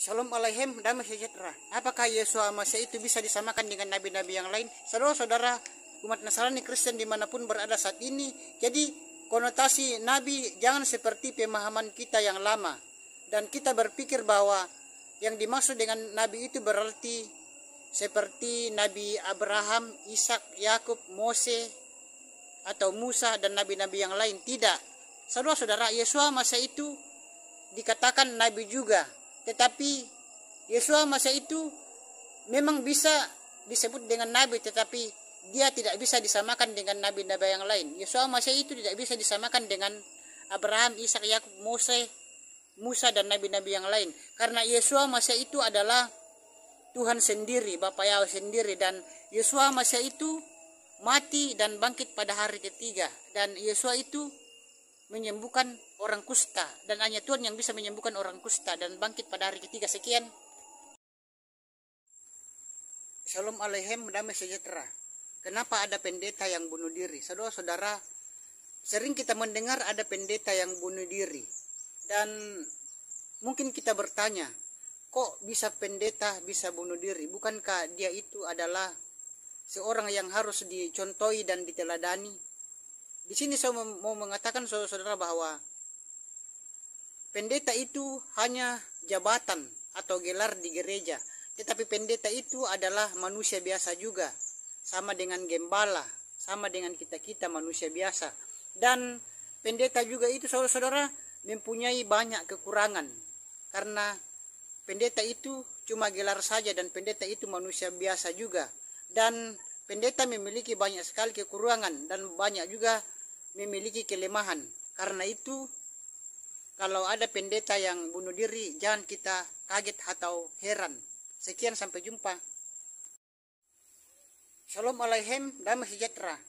Shalom alaihim, damai sejahtera. Apakah Yesua Masya itu bisa disamakan dengan nabi-nabi yang lain? Saudara-saudara umat Nasrani Kristen dimanapun berada saat ini, jadi konotasi nabi jangan seperti pemahaman kita yang lama. Dan kita berpikir bahwa yang dimaksud dengan nabi itu berarti seperti Nabi Abraham, Ishak, Yakub, Mose, atau Musa dan nabi-nabi yang lain. Tidak. Saudara-saudara, Yesua Masya itu dikatakan nabi juga. Tetapi Yesua Masya itu memang bisa disebut dengan nabi, tetapi dia tidak bisa disamakan dengan nabi-nabi yang lain. Yesua Masya itu tidak bisa disamakan dengan Abraham, Ishak, Yakub, Mose, Musa dan nabi-nabi yang lain. Karena Yesua Masya itu adalah Tuhan sendiri, Bapa Yahweh sendiri, dan Yesua Masya itu mati dan bangkit pada hari ketiga. Dan Yesua itu menyembuhkan orang kusta, dan hanya Tuhan yang bisa menyembuhkan orang kusta dan bangkit pada hari ketiga. Sekian. Shalom alaihim, damai sejahtera. Kenapa ada pendeta yang bunuh diri? Saudara-saudara, sering kita mendengar ada pendeta yang bunuh diri. Dan mungkin kita bertanya, kok bisa pendeta bisa bunuh diri? Bukankah dia itu adalah seorang yang harus dicontohi dan diteladani? Di sini saya mau mengatakan saudara bahwa pendeta itu hanya jabatan atau gelar di gereja, tetapi pendeta itu adalah manusia biasa juga, sama dengan gembala, sama dengan kita manusia biasa. Dan pendeta juga itu saudara-saudara mempunyai banyak kekurangan, karena pendeta itu cuma gelar saja dan pendeta itu manusia biasa juga. Dan pendeta memiliki banyak sekali kekurangan dan banyak juga memiliki kelemahan. Karena itu kalau ada pendeta yang bunuh diri, jangan kita kaget atau heran. Sekian, sampai jumpa. Shalom alaihim, damai sejahtera.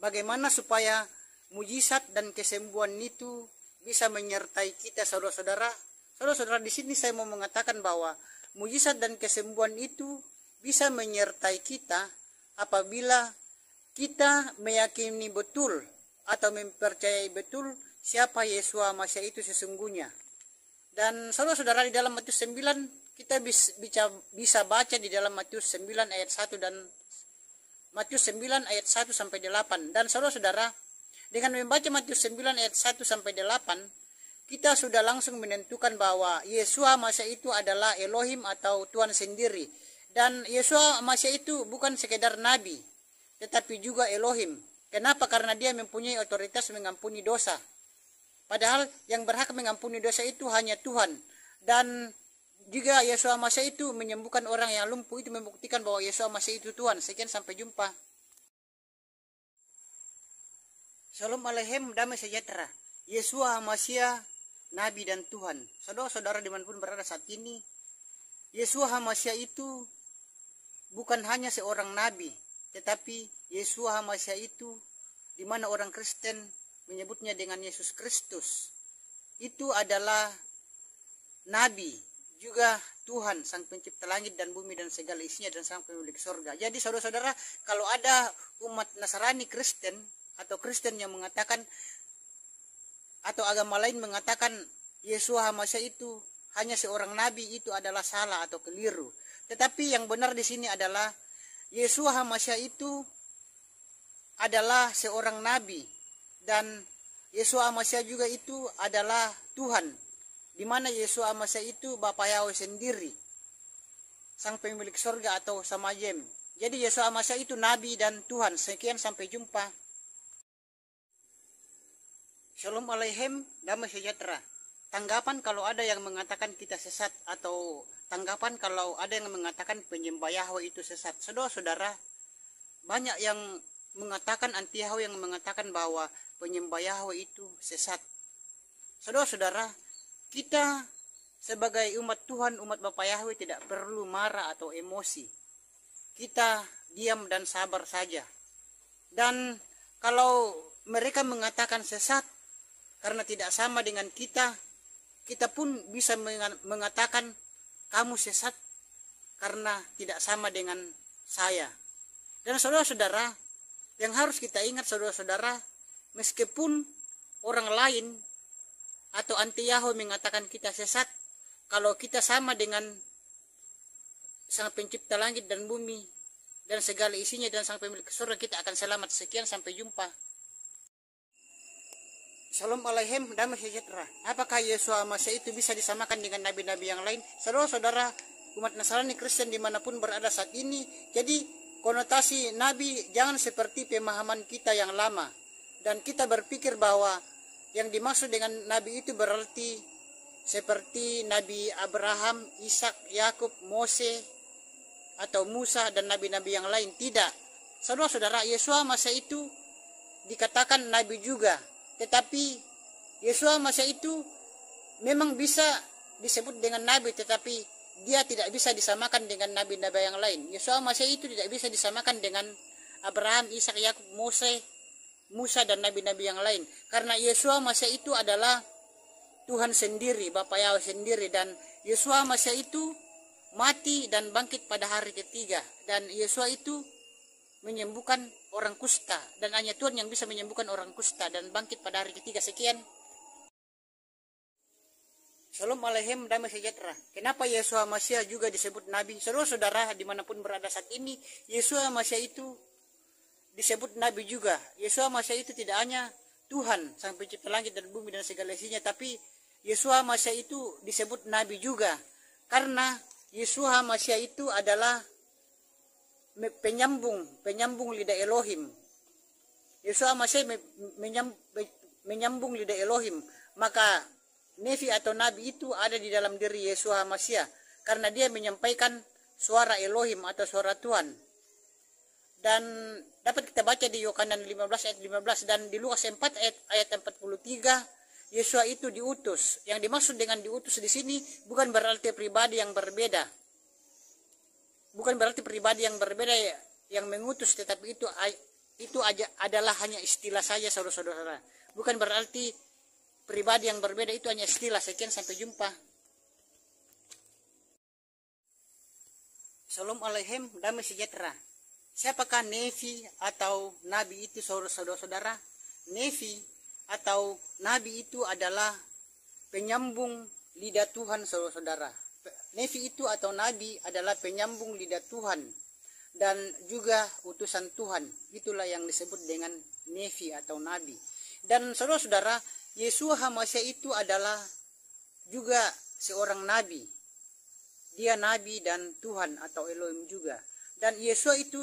Bagaimana supaya mujizat dan kesembuhan itu bisa menyertai kita, saudara-saudara? Saudara-saudara, di sini saya mau mengatakan bahwa mujizat dan kesembuhan itu bisa menyertai kita apabila kita meyakini betul atau mempercayai betul siapa Yesua Masya itu sesungguhnya. Dan saudara-saudara, di dalam Matius 9 kita bisa baca di dalam Matius 9 ayat 1 dan Matius 9 ayat 1 sampai 8. Dan saudara-saudara, dengan membaca Matius 9 ayat 1 sampai 8, kita sudah langsung menentukan bahwa Yesua Masya itu adalah Elohim atau Tuhan sendiri. Dan Yesua Masya itu bukan sekedar nabi, tetapi juga Elohim. Kenapa? Karena dia mempunyai otoritas mengampuni dosa. Padahal yang berhak mengampuni dosa itu hanya Tuhan. Dan juga Yesua Masya itu menyembuhkan orang yang lumpuh, itu membuktikan bahwa Yesua Masya itu Tuhan. Sekian, sampai jumpa. Shalom alaihim, damai sejahtera. Yesua Masya, Nabi dan Tuhan. Saudara-saudara dimanapun berada saat ini, Yesua Masya itu bukan hanya seorang nabi, tetapi Yesua Masya itu, di mana orang Kristen menyebutnya dengan Yesus Kristus, itu adalah nabi, juga Tuhan, sang pencipta langit dan bumi dan segala isinya, dan sang pemilik sorga. Jadi saudara-saudara, kalau ada umat Nasrani Kristen atau Kristen yang mengatakan, atau agama lain mengatakan Yesua Masya itu hanya seorang nabi, itu adalah salah atau keliru. Tetapi yang benar di sini adalah Yesua Masya itu adalah seorang nabi, dan Yesua Masya juga itu adalah Tuhan, di mana Yesua Masya itu Bapa Yahweh sendiri, sang pemilik surga atau Samajem. Jadi Yesua Masya itu nabi dan Tuhan. Sekian, sampai jumpa. Shalom alaihim, damai sejahtera. Tanggapan kalau ada yang mengatakan kita sesat, atau tanggapan kalau ada yang mengatakan penyembah Yahweh itu sesat. Saudara-saudara, banyak yang mengatakan anti Yahweh, yang mengatakan bahwa penyembah Yahweh itu sesat. Saudara-saudara, kita sebagai umat Tuhan, umat Bapa Yahweh tidak perlu marah atau emosi. Kita diam dan sabar saja. Dan kalau mereka mengatakan sesat karena tidak sama dengan kita, kita pun bisa mengatakan kamu sesat karena tidak sama dengan saya. Dan saudara-saudara, yang harus kita ingat, saudara-saudara, meskipun orang lain atau anti Yahweh mengatakan kita sesat, kalau kita sama dengan Sang Pencipta langit dan bumi dan segala isinya dan Sang Pemilik surga, kita akan selamat. Sekian, sampai jumpa. Salam alaihim, damai sejahtera. Apakah Yesus Masih itu bisa disamakan dengan nabi-nabi yang lain? Saudara-saudara umat Nasrani, Kristen dimanapun berada saat ini, jadi konotasi nabi jangan seperti pemahaman kita yang lama, dan kita berpikir bahwa yang dimaksud dengan nabi itu berarti seperti Nabi Abraham, Ishak, Yakub, Mose, atau Musa dan nabi-nabi yang lain. Tidak. Saudara-saudara, Yesus Masih itu dikatakan nabi juga, tetapi Yesus Masih itu memang bisa disebut dengan nabi, tetapi dia tidak bisa disamakan dengan nabi-nabi yang lain. Yesus Masih itu tidak bisa disamakan dengan Abraham, Ishak, Yakub, Mose, Musa dan nabi-nabi yang lain, karena Yesus Masih itu adalah Tuhan sendiri, Bapa Yahweh sendiri, dan Yesus Masih itu mati dan bangkit pada hari ketiga, dan Yesus itu menyembuhkan orang kusta, dan hanya Tuhan yang bisa menyembuhkan orang kusta dan bangkit pada hari ketiga. Sekian. Salam alaihim, damai sejahtera. Kenapa Yesus Masih juga disebut nabi? Saudara-saudara dimanapun berada saat ini, Yesus Masih itu disebut nabi juga. Yesus Masih itu tidak hanya Tuhan, Sang Pencipta langit dan bumi dan segala isinya, tapi Yesus Masih itu disebut nabi juga, karena Yesus Masih itu adalah penyambung lidah Elohim. Yesus Masih menyambung lidah Elohim. Maka Nefi atau nabi itu ada di dalam diri Yesus Masih, karena dia menyampaikan suara Elohim atau suara Tuhan. Dan dapat kita baca di Yohanes 15 ayat 15 dan di Lukas 4 ayat 43, Yesus itu diutus. Yang dimaksud dengan diutus di sini bukan berarti pribadi yang berbeda. Bukan berarti pribadi yang berbeda yang mengutus, tetapi itu adalah hanya istilah saja, saudara-saudara. Bukan berarti pribadi yang berbeda, itu hanya istilah. Sekian, sampai jumpa. Salam alaihim, damai sejahtera. Siapakah Nefi atau nabi itu, saudara-saudara? Nefi atau nabi itu adalah penyambung lidah Tuhan, saudara-saudara. Nefi itu atau nabi adalah penyambung lidah Tuhan dan juga utusan Tuhan. Itulah yang disebut dengan Nefi atau nabi. Dan saudara-saudara, Yesus Masih itu adalah juga seorang nabi. Dia nabi dan Tuhan atau Elohim juga. Dan Yesus itu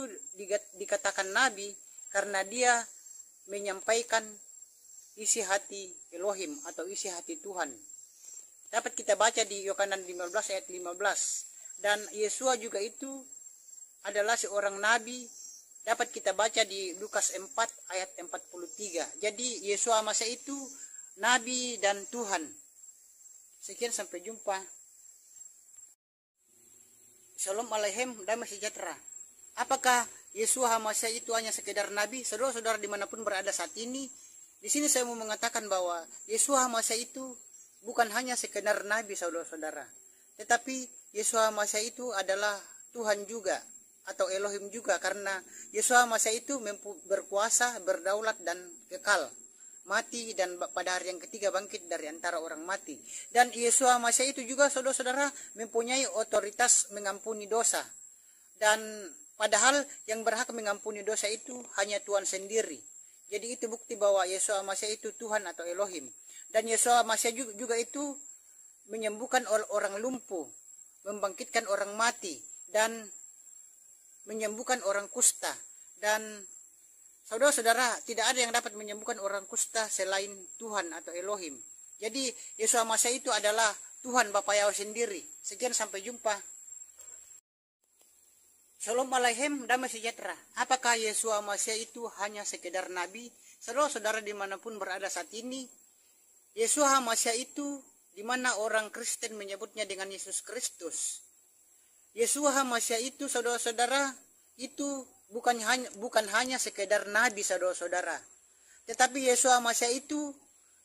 dikatakan nabi karena dia menyampaikan isi hati Elohim atau isi hati Tuhan. Dapat kita baca di Yohanes 15 ayat 15. Dan Yesus juga itu adalah seorang nabi. Dapat kita baca di Lukas 4 ayat 43. Jadi Yesus Masih itu nabi dan Tuhan. Sekian, sampai jumpa. Salam alaihim, damai sejahtera. Apakah Yesus Masih itu hanya sekedar nabi? Saudara-saudara dimanapun berada saat ini, di sini saya mau mengatakan bahwa Yesus Masih itu bukan hanya sekedar nabi, saudara-saudara, tetapi Yesus Masih itu adalah Tuhan juga atau Elohim juga, karena Yesus Masih itu berkuasa, berdaulat dan kekal, mati dan pada hari yang ketiga bangkit dari antara orang mati. Dan Yesus Masih itu juga, saudara-saudara, mempunyai otoritas mengampuni dosa. Dan padahal yang berhak mengampuni dosa itu hanya Tuhan sendiri. Jadi itu bukti bahwa Yesus Masih itu Tuhan atau Elohim. Dan Yesus Masih juga itu menyembuhkan orang lumpuh, membangkitkan orang mati, dan menyembuhkan orang kusta. Dan saudara-saudara, tidak ada yang dapat menyembuhkan orang kusta selain Tuhan atau Elohim. Jadi Yesus Masih itu adalah Tuhan Bapa Yahweh sendiri. Sekian, sampai jumpa. Salam alaihim, damai sejahtera. Apakah Yesus Masih itu hanya sekedar nabi? Saudara-saudara dimanapun berada saat ini, Yesus Masih itu dimana orang Kristen menyebutnya dengan Yesus Kristus. Yesus Masih itu, saudara-saudara, itu bukan hanya sekedar nabi, saudara-saudara, tetapi Yesus Masih itu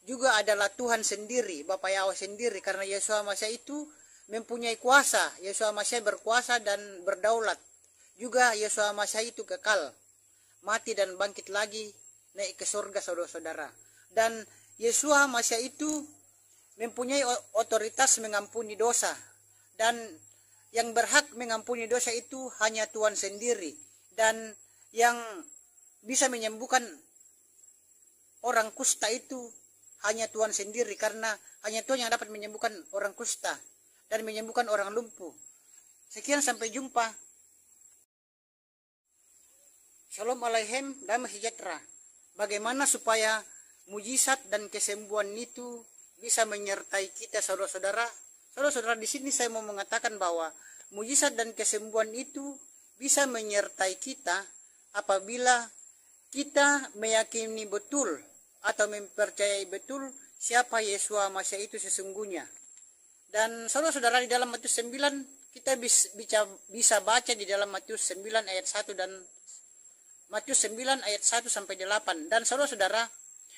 juga adalah Tuhan sendiri, Bapa Yahweh sendiri, karena Yesus Masih itu mempunyai kuasa. Yesus Masih berkuasa dan berdaulat. Juga Yesus Masih itu kekal, mati dan bangkit lagi, naik ke surga, saudara-saudara. Dan Yesus Masih itu mempunyai otoritas mengampuni dosa, dan yang berhak mengampuni dosa itu hanya Tuhan sendiri, dan yang bisa menyembuhkan orang kusta itu hanya Tuhan sendiri, karena hanya Tuhan yang dapat menyembuhkan orang kusta dan menyembuhkan orang lumpuh. Sekian, sampai jumpa. Shalom Aleichem, damai sejahtera. Bagaimana supaya mujizat dan kesembuhan itu bisa menyertai kita, saudara-saudara? Saudara-saudara, di sini saya mau mengatakan bahwa mujizat dan kesembuhan itu bisa menyertai kita apabila kita meyakini betul atau mempercayai betul siapa Yeshua Masya itu sesungguhnya. Dan saudara-saudara, di dalam Matius 9 kita bisa baca di dalam Matius 9 ayat 1 dan Matius 9 ayat 1 sampai 8. Dan saudara-saudara,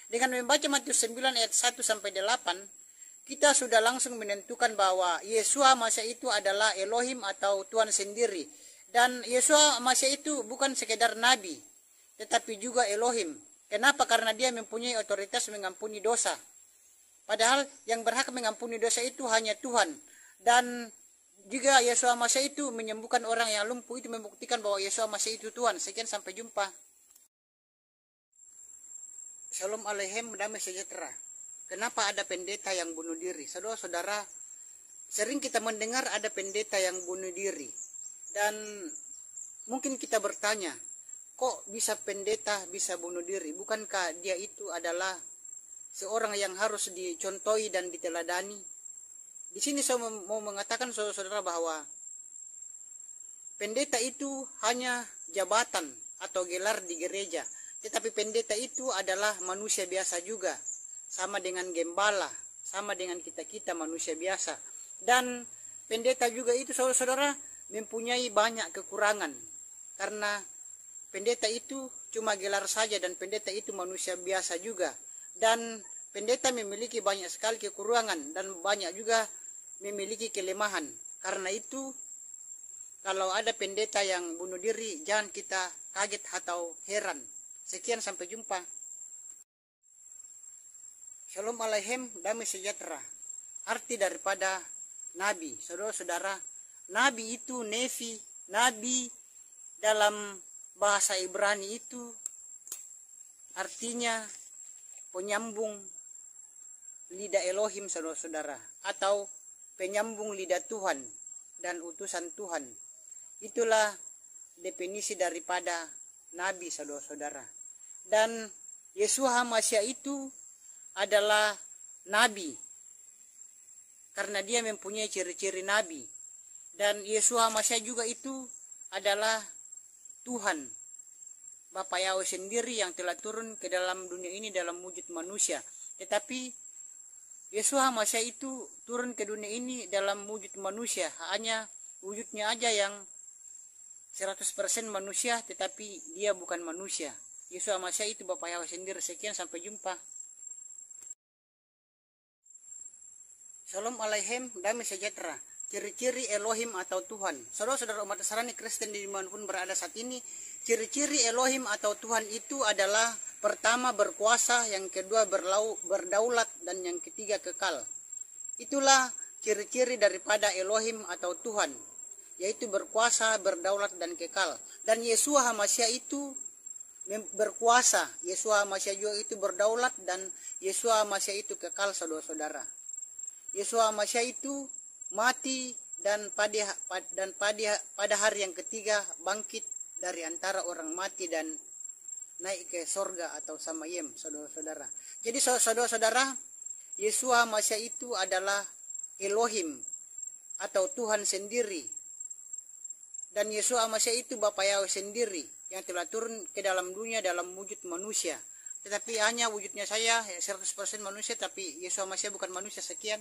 dengan membaca Matius 9 ayat 1 sampai 8, kita sudah langsung menentukan bahwa Yeshua Masya itu adalah Elohim atau Tuhan sendiri. Dan Yeshua Masya itu bukan sekedar nabi, tetapi juga Elohim. Kenapa? Karena dia mempunyai otoritas mengampuni dosa. Padahal yang berhak mengampuni dosa itu hanya Tuhan. Dan juga Yeshua Masya itu menyembuhkan orang yang lumpuh, itu membuktikan bahwa Yeshua Masya itu Tuhan. Sekian, sampai jumpa. Shalom Aleichem, damai sejahtera. Kenapa ada pendeta yang bunuh diri? Saudara-saudara, sering kita mendengar ada pendeta yang bunuh diri. Dan mungkin kita bertanya, kok bisa pendeta bisa bunuh diri? Bukankah dia itu adalah seorang yang harus dicontohi dan diteladani? Di sini saya mau mengatakan, saudara-saudara, bahwa pendeta itu hanya jabatan atau gelar di gereja, tetapi pendeta itu adalah manusia biasa juga, sama dengan gembala, sama dengan kita manusia biasa. Dan pendeta juga itu, saudara-saudara, mempunyai banyak kekurangan, karena pendeta itu cuma gelar saja, dan pendeta itu manusia biasa juga. Dan pendeta memiliki banyak sekali kekurangan dan banyak juga memiliki kelemahan. Karena itu, kalau ada pendeta yang bunuh diri, jangan kita kaget atau heran. Sekian, sampai jumpa. Shalom Aleichem, damai sejahtera. Arti daripada nabi, saudara-saudara, nabi itu nevi. Nabi dalam bahasa Ibrani itu artinya penyambung lidah Elohim, saudara-saudara, atau penyambung lidah Tuhan dan utusan Tuhan. Itulah definisi daripada nabi, saudara-saudara. Dan Yeshua Masya itu adalah nabi karena dia mempunyai ciri-ciri nabi. Dan Yeshua Masya juga itu adalah Tuhan, Bapa Yahweh sendiri yang telah turun ke dalam dunia ini dalam wujud manusia. Tetapi Yeshua Masya itu turun ke dunia ini dalam wujud manusia, hanya wujudnya aja yang 100% manusia, tetapi dia bukan manusia. Yeshua Masya itu Bapa Yahweh sendiri. Sekian, sampai jumpa. Shalom Aleichem, damai sejahtera. Ciri-ciri Elohim atau Tuhan. Saudara-saudara umat Nasrani Kristen dimanapun berada saat ini, ciri-ciri Elohim atau Tuhan itu adalah: pertama, berkuasa; yang kedua, berdaulat; dan yang ketiga, kekal. Itulah ciri-ciri daripada Elohim atau Tuhan, yaitu berkuasa, berdaulat, dan kekal. Dan Yeshua HaMashiach itu berkuasa, Yeshua HaMashiach juga itu berdaulat, dan Yeshua HaMashiach itu kekal, saudara-saudara. Yeshua HaMashiach itu mati dan pada hari yang ketiga bangkit dari antara orang mati dan naik ke sorga atau samayem, saudara-saudara. Jadi saudara-saudara, Yeshua Masya itu adalah Elohim atau Tuhan sendiri. Dan Yeshua Masya itu Bapa Yahweh sendiri yang telah turun ke dalam dunia dalam wujud manusia. Tetapi hanya wujudnya saya 100% manusia, tapi Yeshua Masya bukan manusia. Sekian.